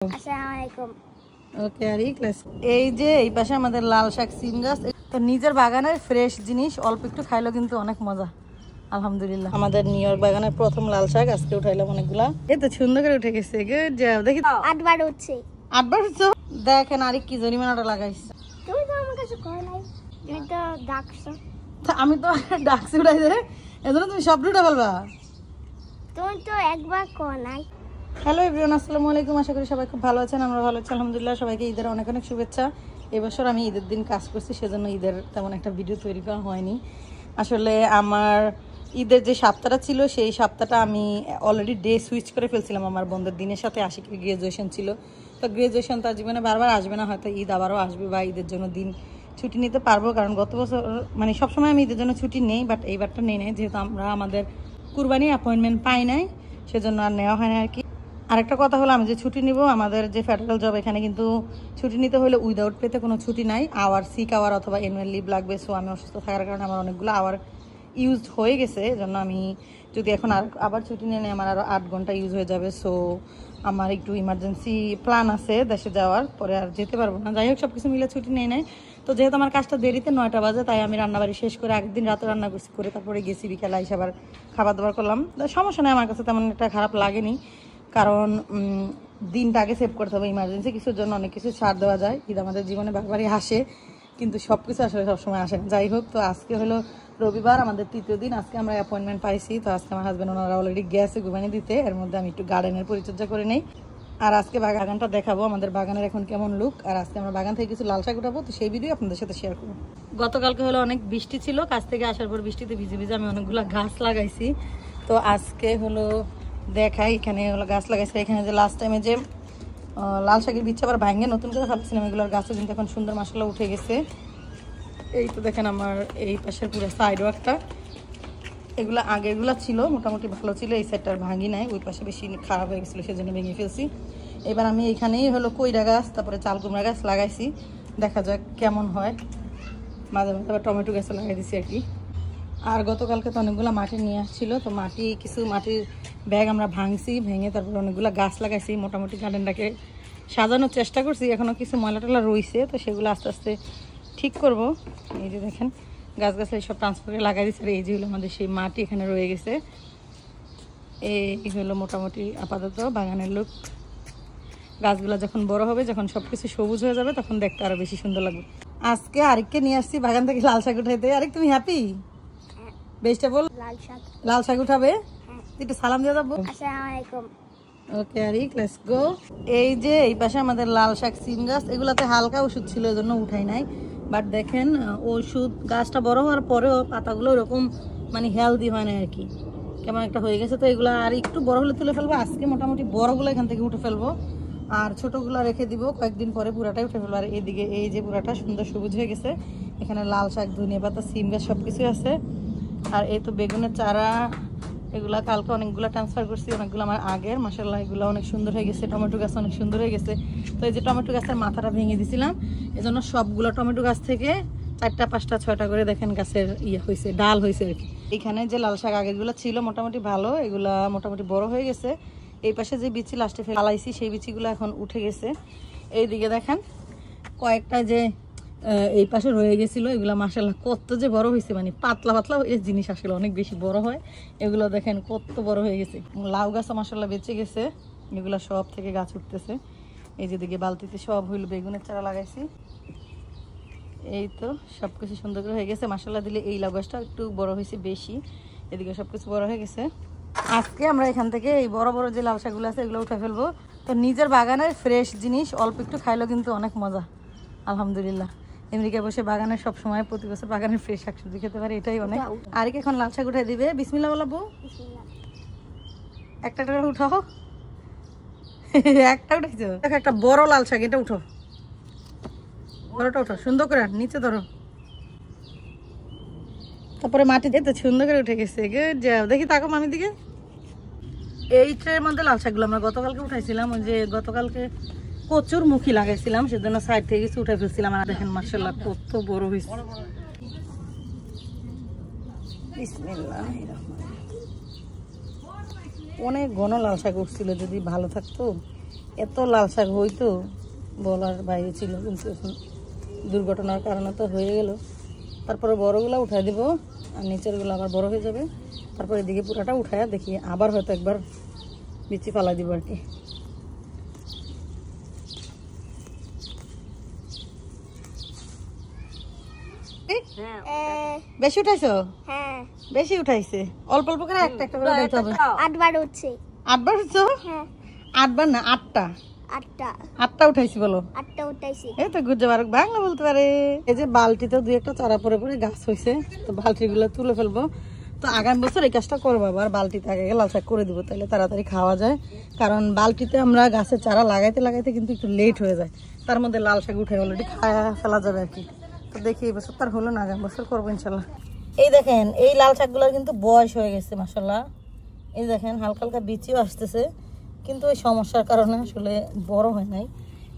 আসসালামু আলাইকুম। ওকে আর এই যে এই পাশে আমাদের লাল শাক সিম গাছ, তো নিজের বাগানের ফ্রেশ জিনিস অল্প একটু খাইলেও কিন্তু অনেক মজা। আলহামদুলিল্লাহ আমাদের নিউ ইয়র্ক বাগানের প্রথম লাল শাক আজকে উঠাইলাম অনেকগুলা। এই তো সুন্দর করে উঠে গেছে। Good job. দেখি 8 বার উঠছে। 8 বার উঠছো? দেখেন আরেক কি জরিমানাটা লাগাইছে। তুমি তো আমার কাছে কই নাই, তুমি তো ডাকছো। আমি তো ডাকছি উঠাইছে, এজন্য তুমি সব উঠে ফেলবা। তুমি তো একবার কই নাই। হ্যালো এভরিওয়ান, আসসালামু আলাইকুম। আশা করি সবাই খুব ভালো আছেন। আমরা ভালো আছি আলহামদুলিল্লাহ। সবাইকে ঈদের অনেক অনেক শুভেচ্ছা। এবছর আমি ঈদের দিন কাজ করছি, সেজন্য ঈদের তেমন একটা ভিডিও তৈরি করা হয়নি। আসলে আমার ঈদের যে সপ্তাহটা ছিল সেই সপ্তাহটা আমি অলরেডি ডে সুইচ করে ফেলছিলাম আমার বন্ধের দিনের সাথে। আশিকের গ্রাজুয়েশন ছিল, তো গ্রাজুয়েশন তার জীবনে বারবার আসবে না, হয়তো ঈদ আবারও আসবে বা ঈদের জন্য দিন ছুটি নিতে পারবো। কারণ গত বছর মানে সবসময় আমি ঈদের জন্য ছুটি নেই, বাট এইবারটা নেই নাই, যেহেতু আমরা আমাদের কুরবানি অ্যাপয়েন্টমেন্ট পাই নাই, সেজন্য আর নেওয়া হয় না আর কি। আরেকটা কথা হলো, আমি যে ছুটি নিব, আমাদের যে ফেডারেল জব এখানে কিন্তু ছুটি নিতে হলে উইদাউট পেতে কোনো ছুটি নাই। আওয়ার সিক আওয়ার অথবা অ্যানুয়াল লিভ লাগবে। সো আমি অসুস্থ থাকার কারণে আমার অনেকগুলো আওয়ার ইউজ হয়ে গেছে, এজন্য আমি যদি এখন আবার ছুটি নিয়ে নেই আমার আরও 8 ঘন্টা ইউজ হয়ে যাবে। সো আমার একটু ইমার্জেন্সি প্ল্যান আছে দেশে যাওয়ার, পরে আর যেতে পারবো না। যাই হোক, সব কিছু মিলে ছুটি নেই নাই। তো যেহেতু আমার কাজটা দেরিতে 9টা বাজে, তাই আমি রান্নাবাড়ি শেষ করে আগের দিন রাতে রান্না করছি, করে তারপরে গেছি বিকেলে এসে আবার খাবার দাবার করলাম। সমস্যা নেই, আমার কাছে তেমন একটা খারাপ লাগেনি, কারণ দিনটা আগে সেভ করতে হবে। ইমার্জেন্সি কিছুর জন্য অনেক কিছু ছাড় দেওয়া যায়। ঈদ আমাদের জীবনে বারবারই আসে, কিন্তু সব কিছু আসলে সবসময় আসে না। যাই হোক, তো আজকে হলো রবিবার, আমাদের 3য় দিন। আজকে আমরা অ্যাপয়েন্টমেন্ট পাইছি, তো আজকে আমার হাজব্যান্ড ওনারা অলরেডি গেছে কুরবানি দিতে। এর মধ্যে আমি একটু গার্ডেনের পরিচর্যা করে নেই, আর আজকে বাগানটা দেখাবো আমাদের বাগানের এখন কেমন লুক। আর আজকে আমরা বাগান থেকে কিছু লাল শাক উঠাবো, তো সেই ভিডিও আপনাদের সাথে শেয়ার করবো। গতকালকে হলো অনেক বৃষ্টি ছিল, কাছ থেকে আসার পর বৃষ্টিতে ভিজে ভিজে আমি অনেকগুলো গাছ লাগাইছি। তো আজকে হলো দেখাই, এখানে হলো গাছ লাগাইছে। এখানে যে লাস্ট টাইমে যে লাল শাকের বীজ আবার ভাঙে নতুন করে ভাবছিলাম, এগুলোর গাছও কিন্তু এখন সুন্দর মাসাল্লাহ উঠে গেছে। এই তো দেখেন আমার এই পাশের পুরো সাইডও একটা, এগুলো আগেরগুলো ছিল মোটামুটি ভালো ছিল, এই সাইডটার ভাঙি নাই, ওই পাশে বেশি খারাপ হয়ে গেছিলো, সেজন্য ভেঙে ফেলছি। এবার আমি এখানেই হলো কইরা গাছ, তারপরে চাল কুমড়া গাছ লাগাইছি, দেখা যাক কেমন হয়। মাঝে মাঝে আবার টমেটো গাছও লাগাই দিছি আর কি। আর গতকালকে তো অনেকগুলো মাটি নিয়ে আসছিলো, তো কিছু মাটির ব্যাগ আমরা ভাঙছি, ভেঙে তারপরে অনেকগুলো গাছ লাগাইছি। মোটামুটি গার্ডেনটাকে সাজানোর চেষ্টা করছি, এখনও কিছু ময়লা টলা রয়েছে, তো সেগুলো আস্তে আস্তে ঠিক করব। এই যে দেখেন গাছ এইসব ট্রান্সফার করে লাগাই দিচ্ছে। আর এই যে হলো আমাদের সেই মাটি এখানে রয়ে গেছে। এই হলো মোটামুটি আপাতত বাগানের লুক। গাছগুলো যখন বড় হবে, যখন সব কিছু সবুজ হয়ে যাবে, তখন দেখতে আরো বেশি সুন্দর লাগবে। আজকে আরেককে নিয়ে আসছি বাগান থেকে লাল শাক উঠাইতে। আরেক তুমি হ্যাপি? বেশটা বল। লাল শাক উঠাবে, একটু সালাম দিয়ে যাবো। আসসালামু আলাইকুম। ওকে আরিক, লেটস গো। এই যে এই পাশে আমাদের লাল শাক সিম গাছ, এগুলাতে হালকা ওষুধ ছিল, এজন্য উঠাই নাই। বাট দেখেন ওষুধ গাছটা বড় হওয়ার পরেও পাতাগুলো এরকম মানে হেলদি হয় না আর কি, কেমন একটা হয়ে গেছে। তো এগুলো আর একটু বড় হলে তুলে ফেলবো। আজকে মোটামুটি বড়গুলো এখান থেকে উঠে ফেলবো, আর ছোটগুলো রেখে দিব, কয়েকদিন পরে পুরাটাই উঠে ফেলবো। আর এইদিকে এই যে পুরাটা সুন্দর সবুজ হয়ে গেছে, এখানে লাল শাক, ধনিয়া পাতা, সিম গাছ সবকিছু আছে। আর এই তো বেগুনের চারা, এগুলা কালকে অনেকগুলো ট্রান্সফার করছি, অনেকগুলো আমার আগের, মাশাআল্লাহ এগুলো অনেক সুন্দর হয়ে গেছে। টমেটো গাছ অনেক সুন্দর হয়ে গেছে। তো এই যে টমেটো গাছের মাথাটা ভেঙে দিছিলাম, এজন্য সবগুলো টমেটো গাছ থেকে 4টা 5টা 6টা করে দেখেন গাছের হয়েছে, ডাল হয়েছে আর কি। এখানে যে লাল শাক আগেরগুলো ছিল মোটামুটি ভালো, এগুলা মোটামুটি বড় হয়ে গেছে। এই পাশে যে বিচি লাস্টে ফেলাইছি, সেই বিচিগুলো এখন উঠে গেছে। এইদিকে দেখেন কয়েকটা যে এই পাশে রয়ে গেছিল, এগুলো মাশাআল্লাহ কত যে বড় হয়েছে, মানে পাতলা পাতলা এই জিনিস আসলে অনেক বেশি বড় হয়। এগুলো দেখেন কত বড় হয়ে গেছে। লাউ গাছও মাশাআল্লাহ বেঁচে গেছে, এগুলো সব থেকে গাছ উঠতেছে। এই যে দিকে বালতিতে সব হইল বেগুনের চারা লাগাইছি। এই তো সবকিছু সুন্দর করে হয়ে গেছে মাশাআল্লাহ। দিলে এই লাউ গাছটা একটু বড় হয়েছে বেশি, এদিকে সবকিছু বড় হয়ে গেছে। আজকে আমরা এখান থেকে এই বড় বড় যে লাউ শাকগুলো আছে এগুলো উঠে ফেলবো। তো নিজের বাগানের ফ্রেশ জিনিস অল্প একটু খাইলেও কিন্তু অনেক মজা। আলহামদুলিল্লাহ আমেরিকায় বসে বাগানের সব সময় প্রতি বছর বাগানের ফ্রেশ শাকসবজি খেতে পারে, এটাই অনেক। আর কি এখন লাল শাক উঠাই দিবে, বিসমিল্লাহ বলাবো। একটা করে উঠাও। একটা উঠেছো, দেখো একটা বড় লাল শাক, এটা উঠো, বড়টা উঠো, সুন্দর করে নিচে ধরো, তারপরে মাটি দিয়ে সুন্দর করে উঠে গেছে। Good job. দেখি তাকো মামির দিকে। এই ট্রের মধ্যে লাল শাকগুলো আমরা গতকালকে উঠাইছিলাম, ওই যে গতকালকে কচুর মুখী লাগাইছিলাম, সেজন্য সাইড থেকে কিছু উঠে ফেলছিলাম। আর দেখেন মাশাআল্লাহ কত বড় হয়েছে। অনেক ঘন লাল শাক উঠছিল, যদি ভালো থাকতো এত লাল শাক হইতো বলার বাইরে ছিল, কিন্তু এখন দুর্ঘটনার কারণে তো হয়ে গেল। তারপরে বড়গুলা উঠাই দিব আর নিচেরগুলো আবার বড় হয়ে যাবে। তারপরে এদিকে পুরাটা উঠায় দেখি আবার হয়তো একবার বিচি পালা দিব আর কি। বেশি উঠাইছো? হ্যাঁ বেশি উঠাইছে, অল্প অল্প করে একটা একটা করে উঠাইতে হবে। 8 বার উঠছে। 8 বার উঠছো? হ্যাঁ 8 বার না 8টা। 8টা উঠাইছি বলো। 8টা উঠাইছি। এই তো গুজে বারক বাংলা বলতে পারে। এই যে বালতিতে দুই একটা চারা পরে পরে গাছ হয়েছে, তো বালতিগুলো তুলে ফেলবো। তো আগামী বছর এই কাজটা করবো, আবার বালতিতে আগে লাল শাক করে দিব, তাহলে তাড়াতাড়ি খাওয়া যায়। কারণ বালতিতে আমরা গাছের চারা লাগাইতে লাগাইতে কিন্তু একটু লেট হয়ে যায়, তার মধ্যে লাল শাক উঠে অলরেডি খাওয়া ফেলা যাবে আর কি। তো দেখি এই বছর তার হলো না, আগামী বছর করবো ইনশাল্লাহ। এই দেখেন এই লাল শাকগুলোর কিন্তু বয়স হয়ে গেছে মাশাল্লাহ। এই দেখেন হালকা হালকা বিচিও আসতেছে, কিন্তু ওই সমস্যার কারণে আসলে বড় হয় নাই।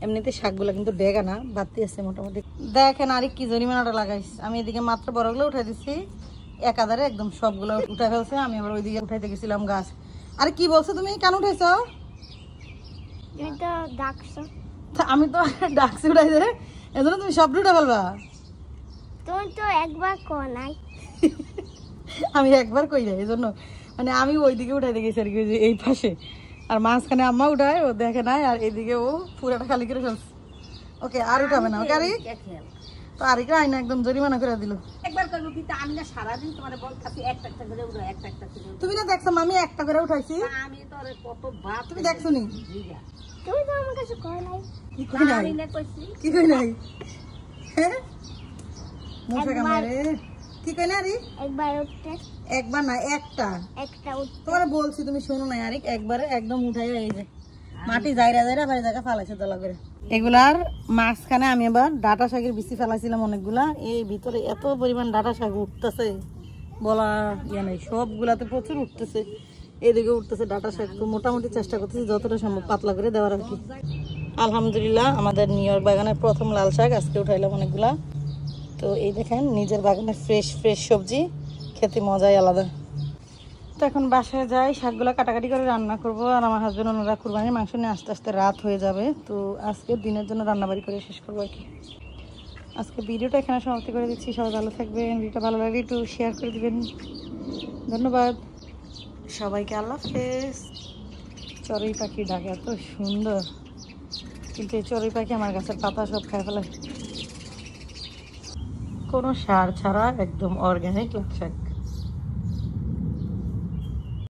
এমনিতে শাকগুলো কিন্তু ডেগা না, বাড়তি আছে মোটামুটি। দেখেন আর কি জরিমানাটা লাগাইছি আমি। এদিকে মাত্র বড়গুলো উঠাই দিচ্ছি, একাধারে একদম সবগুলো উঠে ফেলছে। আমি আবার ওইদিকে উঠাইতে গেছিলাম গাছ। আরে কি বলছো তুমি, কেন উঠাইছ? তুমি তো ডাকছো। আমি তো ডাকছি উঠাইছে, এজন্য তুমি সব উঠে ফেলবা? তুমি তো একবার কো নাই। আমি একবার কই যাই, এজন্য মানে আমি ওইদিকে উঠাইতে গেছি আর কি, এই পাশে। আর মাঝখানে আম্মা উঠায়, ও দেখে নাই, আর এদিকে ও পুরাটা খালি করে ফেলছে। ওকে আর উঠাবে না ওকে। আরে তো আরেকটা আইনা একদম জরিমানা করে দিল। একবার করবো কিন্তু আমি না সারাদিন তোমার বলতাছি একটা একটা করে উড়ো, একটা একটা করে। তুমি না দেখছো আমি একটা করে উঠাইছি? আমি তো আরে কত বাপ, তুমি দেখছো নি? তুমি তো আমার কাছে কো নাই। কি কই নাই? আমি না কইছি কি কই নাই? হ্যাঁ মশা কামড়ে। কি কই না রে? একবার উঠতে। একবার না একটা উঠতে। তোমারে বলছি তুমি শোনো না আরে, একবারে একদম উঠাই এই যে মাটি যাইরা যাইরা বাড়ি জায়গা ফালাইছে দলা করে। এগুলার মাঝখানে আমি আবার ডাটা শাকের বিচি ফেলাইছিলাম অনেকগুলা। এই ভিতরে এত পরিমাণ ডাটা শাক উঠতেছে বলা ইয়ে নাই, সবগুলাতে প্রচুর উঠতেছে। এদিকে উঠতেছে ডাটা শাক। তো মোটামুটি চেষ্টা করতেছি যতটা সম্ভব পাতলা করে দেওয়ার আর কি। আলহামদুলিল্লাহ আমাদের নিউ ইয়র্ক বাগানের প্রথম লাল শাক আজকে উঠাইলাম অনেকগুলা। তো এই দেখেন নিজের বাগানের ফ্রেশ ফ্রেশ সবজি, খেতে মজাই আলাদা। তো এখন বাসায় যাই, শাকগুলো কাটাকাটি করে রান্না করব। আর আমার হাজবেন্ড ওনারা কুরবানির মাংস নিয়ে আস্তে আস্তে রাত হয়ে যাবে। তো আজকে দিনের জন্য রান্নাবাড়ি করে শেষ করবো আর কি। আজকে ভিডিওটা এখানে সমাপ্তি করে দিচ্ছি। সবাই ভালো থাকবেন, ভিডিওটা ভালো লাগলে একটু শেয়ার করে দিবেন। ধন্যবাদ সবাইকে, আল্লাহ হাফেজ। চড়ুই পাখি ডাকে এত সুন্দর, কিন্তু এই চড়ুই পাখি আমার গাছের পাতা সব খায় ফেলে। কোনো সার ছাড়া একদম অর্গানিক লাল শাক।